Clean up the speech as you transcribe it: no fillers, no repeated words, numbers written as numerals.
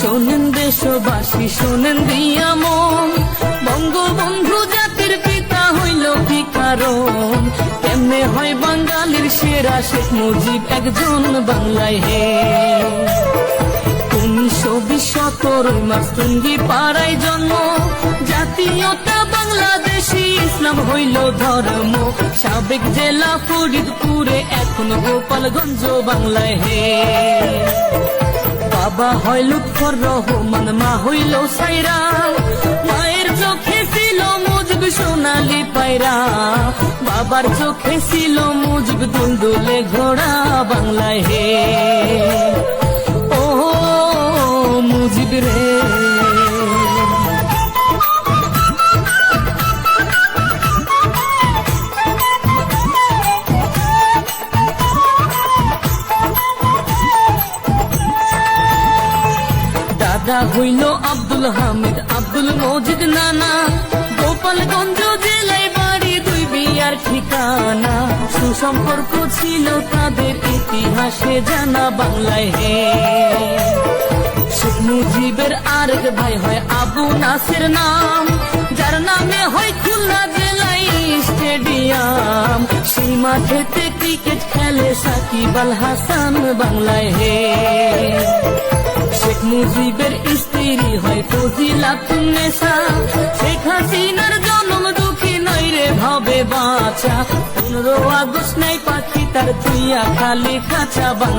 শোনেন দেশবাসী, শোনেন দিয়া মন, বঙ্গবন্ধু জাতির পিতা হইল কি কারণ? কেমনে হয় বাঙালির সেরা শেখ মুজিব একজন বাংলায় হে। 1920 17 মার্চ টুঙ্গি পাড়ায় জন্ম, জাতীয়তা বাংলাদেশী, ইসলাম হইল ধর্ম। সাবেক জেলা ফরিদপুরে, এখন গোপালগঞ্জ বাংলায় হে। বাবা হয় লুৎফর রহমান, মা হইল সাইরা, মায়ের চোখে ছিল মুজিব সোনালি পায়রা, বাবার চোখে ছিল মুজিব দুলদুলে ঘোড়া বাংলায় হে। ও মুজিব রে, দাদা হইল আব্দুল হামিদ, আব্দুল মজিদ নানা, গোপালগঞ্জ জেলায় বাড়ি, 2 বিয়ার ঠিকানা। সুসম্পর্ক ছিল তাদের, ইতিহাসে জানা বাংলায় হে। শেখ মুজিবের আরেক ভাই হয় আবু নাসির নাম, যার নামে হয় খুলনা জেলায় স্টেডিয়াম। সেই মাঠেতে ক্রিকেট খেলে সাকিব আল হাসান বাংলায় হে। শেখ মুজিবের স্ত্রী হয় ফজিলাতুন্নেসা, শেখ হাসিনার জন্ম দুঃখী নয় রে ভাবে বাঁচা। 15 আগস্ট নাই পাখি তার থুইয়া খালি খাঁচা বাংলা।